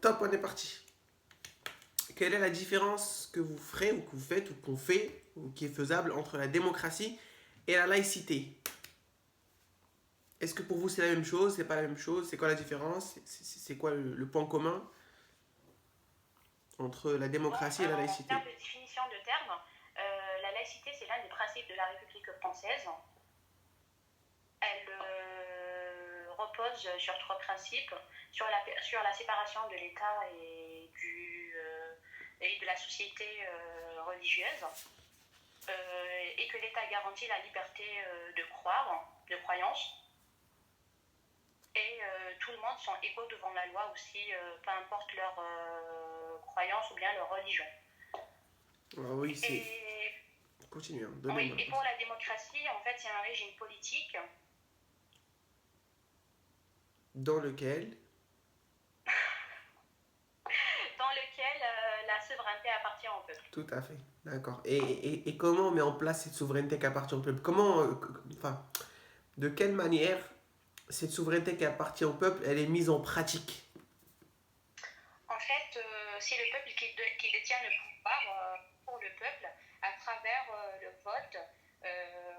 Top, on est parti. Quelle est la différence que vous ferez ou que vous faites ou qu'on fait ou qui est faisable entre la démocratie et la laïcité? Est-ce que pour vous c'est la même chose? C'est pas la même chose? C'est quoi la différence? C'est quoi le point commun entre la Bon, démocratie et la en termes laïcité? de définition de terme, la laïcité, c'est l'un des principes de la République française. Elle repose sur trois principes, sur la séparation de l'État et de la société religieuse, et que l'État garantit la liberté de croire, de croyance, et tout le monde sont égaux devant la loi aussi, peu importe leur croyance ou bien leur religion. Ah oui, c'est. Et, Continuez, hein, oui, donnez-moi. et pour la démocratie, en fait, c'est un régime politique Dans lequel. dans lequel la souveraineté appartient au peuple. Tout à fait, d'accord. Et comment on met en place cette souveraineté qui appartient au peuple? Comment. Enfin, de quelle manière cette souveraineté qui appartient au peuple, elle est mise en pratique? En fait, c'est le peuple qui détient le pouvoir pour le peuple à travers le vote.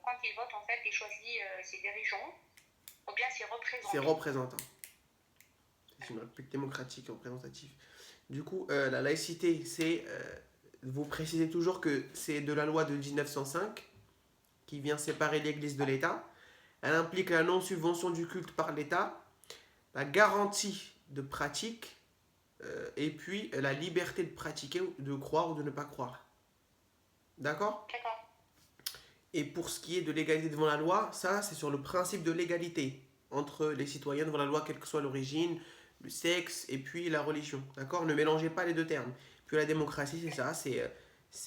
Quand il vote, en fait, il choisit ses dirigeants ou bien ses C'est représentants. représentant. C'est une république démocratique et représentative. Du coup, la laïcité, c'est. Vous précisez toujours que c'est de la loi de 1905 qui vient séparer l'Église de l'État. Elle implique la non-subvention du culte par l'État, la garantie de pratique et puis la liberté de pratiquer, de croire ou de ne pas croire. D'accord? D'accord. Et pour ce qui est de l'égalité devant la loi, ça c'est sur le principe de l'égalité entre les citoyens devant la loi, quelle que soit l'origine, le sexe et puis la religion. D'accord? Ne mélangez pas les deux termes. Puis la démocratie, c'est ça, c'est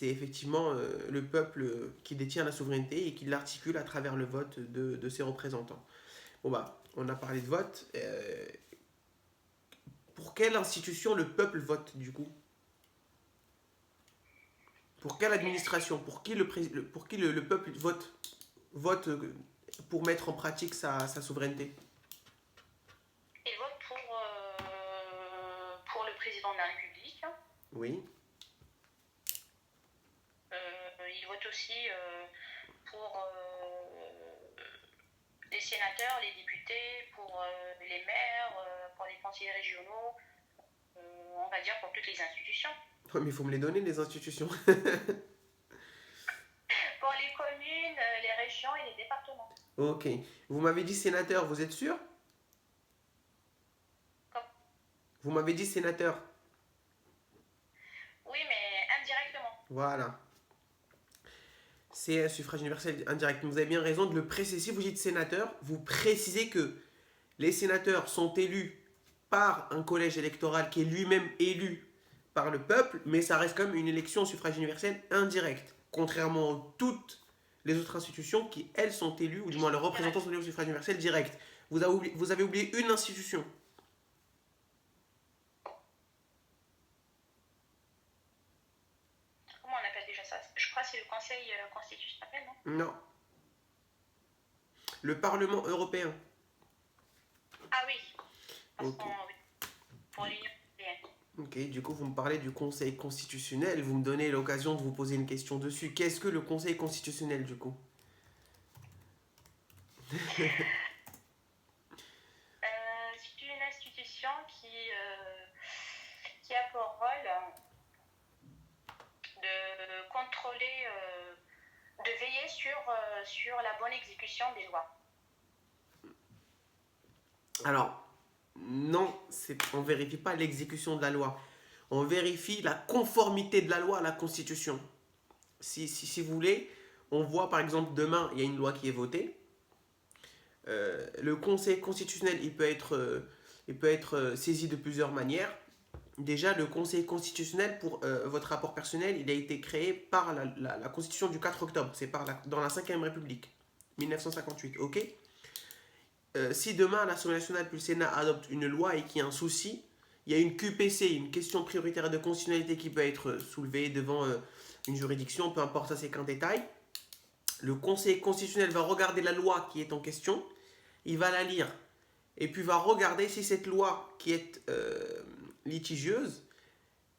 effectivement le peuple qui détient la souveraineté et qui l'articule à travers le vote de ses représentants. Bon bah, on a parlé de vote. Pour quelle institution le peuple vote du coup? Pour quelle administration? Pour qui le peuple vote pour mettre en pratique sa souveraineté? Il vote pour le président de la République. Oui. Il vote aussi pour les sénateurs, les députés, pour les maires, pour les conseillers régionaux, on va dire pour toutes les institutions. Ouais, mais il faut me les donner, les institutions. Pour les communes, les régions et les départements. Ok. Vous m'avez dit sénateur, vous êtes sûr? Comme... Vous m'avez dit sénateur. Oui, mais indirectement. Voilà. C'est un suffrage universel indirect. Vous avez bien raison de le préciser. Si vous dites sénateur, vous précisez que les sénateurs sont élus par un collège électoral qui est lui-même élu par le peuple, mais ça reste comme une élection au suffrage universel indirect. Contrairement à toutes les autres institutions qui, elles, sont élues, ou du moins leurs représentants sont élus au suffrage universel direct. Vous avez oublié une institution. Comment on appelle déjà ça? Je crois que c'est le Conseil constitutionnel, non? Non. Le Parlement européen. Ah oui, parce Ok. qu'on, oui, pour l'Union européenne. Ok, du coup, vous me parlez du Conseil constitutionnel. Vous me donnez l'occasion de vous poser une question dessus. Qu'est-ce que le Conseil constitutionnel, du coup? C'est une institution qui a pour rôle de contrôler, de veiller sur la bonne exécution des lois. Alors, non, on ne vérifie pas l'exécution de la loi. On vérifie la conformité de la loi à la Constitution. Si vous voulez, on voit par exemple demain, il y a une loi qui est votée. Le Conseil constitutionnel, il peut être saisi de plusieurs manières. Déjà, le Conseil constitutionnel, pour votre rapport personnel, il a été créé par la Constitution du 4 octobre. C'est dans la 5ème République, 1958, ok? Si demain l'Assemblée nationale puis le Sénat adoptent une loi et qu'il y a un souci, il y a une QPC, une question prioritaire de constitutionnalité qui peut être soulevée devant une juridiction, peu importe, ça c'est qu'un détail. Le Conseil constitutionnel va regarder la loi qui est en question, il va la lire, et puis va regarder si cette loi qui est litigieuse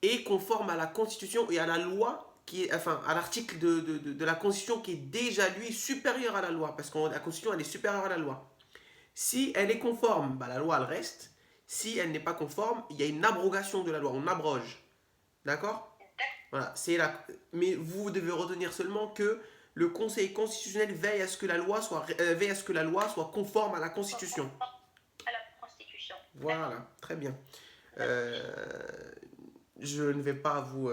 est conforme à la Constitution et à la loi, enfin, à l'article de la Constitution qui est déjà, lui, supérieur à la loi, parce que la Constitution, elle est supérieure à la loi. Si elle est conforme, bah, la loi, elle reste. Si elle n'est pas conforme, il y a une abrogation de la loi, on abroge. D'accord? Voilà, mais vous devez retenir seulement que le Conseil constitutionnel veille à ce que la loi soit conforme à la Constitution. À la Constitution. Voilà, très bien. Je ne vais pas vous...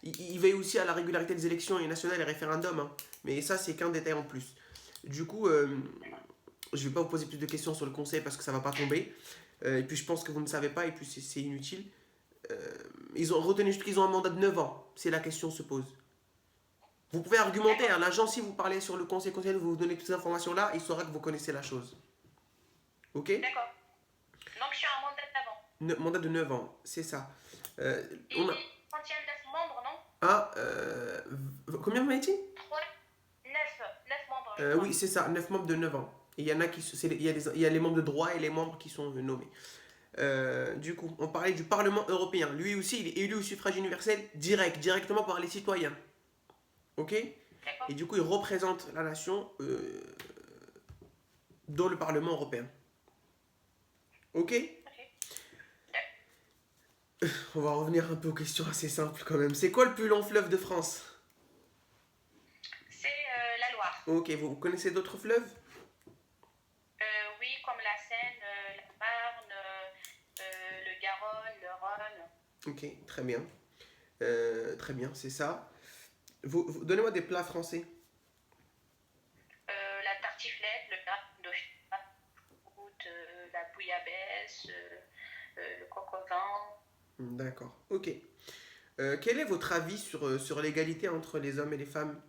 il veille aussi à la régularité des élections et nationales et référendums, hein. Mais ça, c'est qu'un détail en plus. Du coup, je ne vais pas vous poser plus de questions sur le Conseil parce que ça ne va pas tomber. Et puis, je pense que vous ne savez pas et puis c'est inutile. Retenez juste qu'ils ont un mandat de 9 ans, si la question se pose. Vous pouvez argumenter, hein, l'agent, si vous parlez sur le Conseil constitutionnel, vous donnez toutes ces informations-là, il saura que vous connaissez la chose. Ok? D'accord. Donc, je suis un mandat d'avant. Mandat de 9 ans, c'est ça. Et on contient 9 membres, non? Ah, combien vous m'avez dit? 3, 9 membres. Oui, c'est ça, 9 membres de 9 ans. Et il y en a il y a les membres de droit et les membres qui sont nommés. Du coup, on parlait du Parlement européen. Lui aussi, il est élu au suffrage universel directement par les citoyens. Ok? Et du coup, il représente la nation dans le Parlement européen. Ok? On va revenir un peu aux questions assez simples quand même. C'est quoi le plus long fleuve de France? C'est la Loire. Ok, vous connaissez d'autres fleuves? Oui, comme la Seine, la Marne, le Garonne, le Rhône. Ok, très bien. Très bien, c'est ça. Donnez-moi des plats français. La tartiflette, le plat de la bouillabaisse, le coq au vin. D'accord, ok. Quel est votre avis sur l'égalité entre les hommes et les femmes?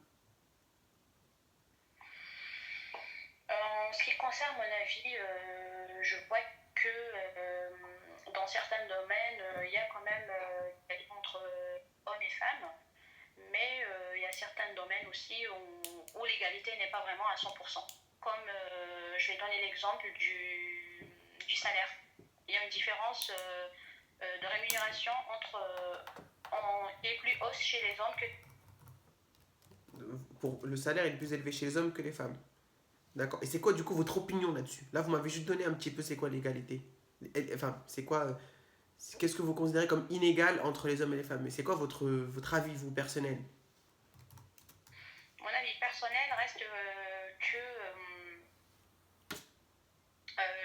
En ce qui concerne mon avis, je vois que dans certains domaines, il y a quand même égalité entre hommes et femmes, mais il y a certains domaines aussi où l'égalité n'est pas vraiment à 100%. Comme je vais donner l'exemple du salaire. Il y a une différence de rémunération qui est plus hausse chez les hommes que... Le salaire est plus élevé chez les hommes que les femmes. D'accord. Et c'est quoi du coup votre opinion là-dessus? Là, vous m'avez juste donné un petit peu c'est quoi l'égalité. Enfin, c'est quoi... Qu'est-ce que vous considérez comme inégal entre les hommes et les femmes? Mais c'est quoi votre avis, vous, personnel? Mon avis personnel reste que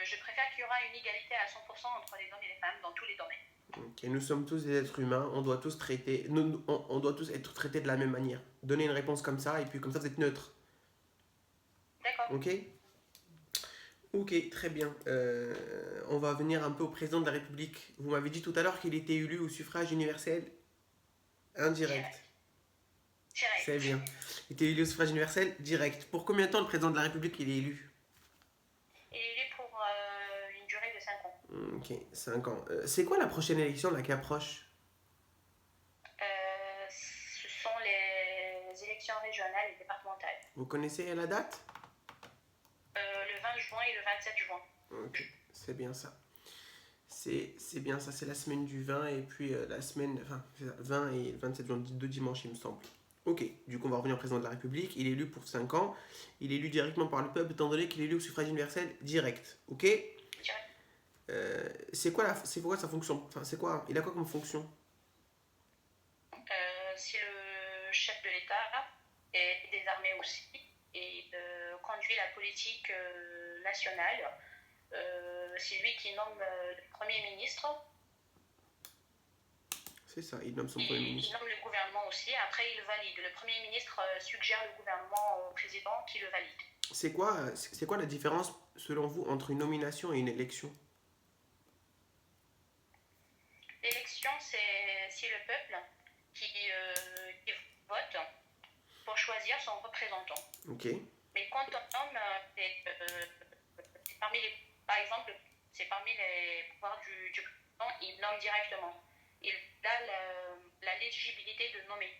je préfère qu'il y aura une égalité à 100% entre les hommes et les femmes dans tous les domaines. Ok, nous sommes tous des êtres humains, on doit tous on doit tous être traités de la même manière. Donnez une réponse comme ça et puis comme ça vous êtes neutre. D'accord. Ok? Ok, très bien. On va venir un peu au président de la République. Vous m'avez dit tout à l'heure qu'il était élu au suffrage universel indirect. Direct. C'est bien. Il était élu au suffrage universel direct. Pour combien de temps le président de la République il est élu? Il est élu pour une durée de 5 ans. Ok, 5 ans. C'est quoi la prochaine élection là qui approche? Ce sont les élections régionales et départementales. Vous connaissez la date? Le 20 juin et le 27 juin. Ok, c'est bien ça. C'est bien ça, c'est la semaine du 20 et puis la semaine, enfin, 20 et 27 juin, 2 dimanches il me semble. Ok, du coup on va revenir au président de la République, il est élu pour 5 ans, il est élu directement par le peuple étant donné qu'il est élu au suffrage universel direct, ok? C'est quoi sa fonction? Enfin, c'est quoi? Il a quoi comme fonction? C'est le chef de l'État et des armées aussi, et conduit la politique nationale. C'est lui qui nomme le Premier ministre. C'est ça, il nomme son Premier ministre. Il nomme le gouvernement aussi, après il valide. Le Premier ministre suggère le gouvernement au président qui le valide. C'est quoi la différence, selon vous, entre une nomination et une élection? L'élection, c'est le peuple qui vote pour choisir son représentant. Ok. Mais quand on nomme, par exemple, c'est parmi les pouvoirs du président, il nomme directement. Il a la légibilité de nommer.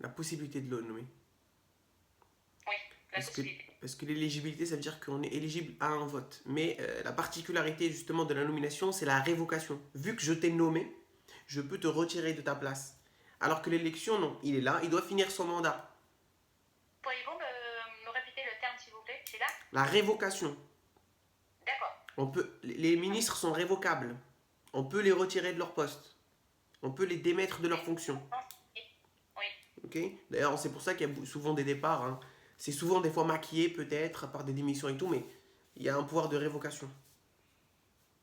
La possibilité de le nommer. Oui. la Parce que, possibilité. parce que l'éligibilité, ça veut dire qu'on est éligible à un vote. Mais la particularité justement de la nomination, c'est la révocation. Vu que je t'ai nommé, je peux te retirer de ta place. Alors que l'élection, non. Il est là, il doit finir son mandat. Pourriez-vous me répéter le terme, s'il vous plaît? C'est là? La révocation. D'accord. Les ministres sont révocables. On peut les retirer de leur poste. On peut les démettre de leurs fonctions. Oui. Ok. D'ailleurs, c'est pour ça qu'il y a souvent des départs, hein. C'est souvent des fois maquillé peut-être par des démissions et tout, mais il y a un pouvoir de révocation.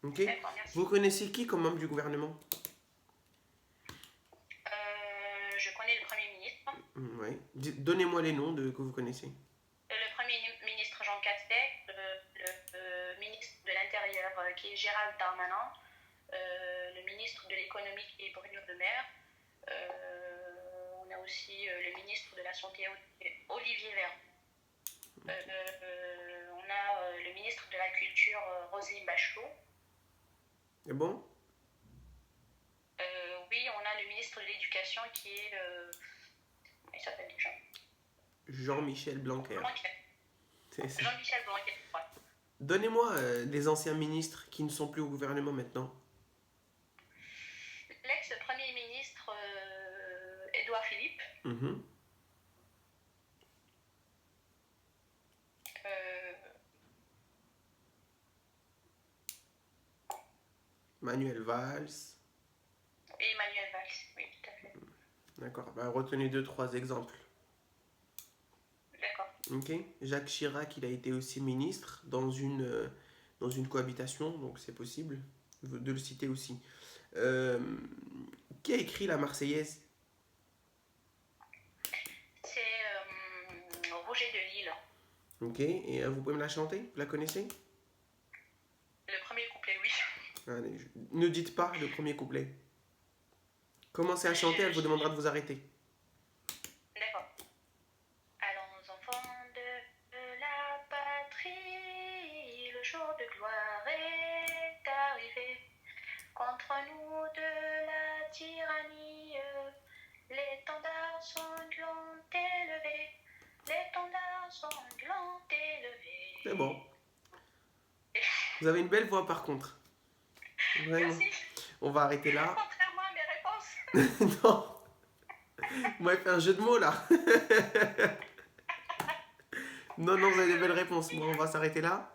Ok. D'accord, merci. Vous connaissez qui comme membre du gouvernement? Je connais le Premier ministre. Ouais. Donnez-moi les noms que vous connaissez. Le Premier ministre Jean Castex, le ministre de l'Intérieur qui est Gérald Darmanin, le ministre de l'Économie qui est Bruno Le Maire, on a aussi le ministre de la Santé Olivier Véran. On a le ministre de la Culture Roselyne Bachelot. C'est bon? Oui, on a le ministre de l'Éducation qui est... il s'appelle déjà Jean-Michel Blanquer. Blanquer. C'est ça. Jean-Michel Blanquer, ouais. Donnez-moi des anciens ministres qui ne sont plus au gouvernement maintenant. L'ex-premier ministre Édouard Philippe. Mhm. Manuel Valls. Et Emmanuel Valls, oui, tout à fait. D'accord. Bah, retenez 2-3 exemples. D'accord. Ok. Jacques Chirac, il a été aussi ministre dans une cohabitation, donc c'est possible de le citer aussi. Qui a écrit la Marseillaise? C'est Roger de Lille. Ok. Et vous pouvez me la chanter? Vous la connaissez? Le premier couplet, oui. Allez, ne dites pas le premier couplet. Commencez à chanter, elle vous demandera de vous arrêter. D'accord. Allons enfants de la patrie, le jour de gloire est arrivé. Contre nous de la tyrannie, l'étendard sanglant élevé. L'étendard sanglant élevé. C'est bon. Vous avez une belle voix par contre. Vraiment. Merci. On va arrêter là. Contrairement à mes réponses. Non. Vous m'avez fait un jeu de mots là. Non, vous avez des belles réponses. Bon, on va s'arrêter là.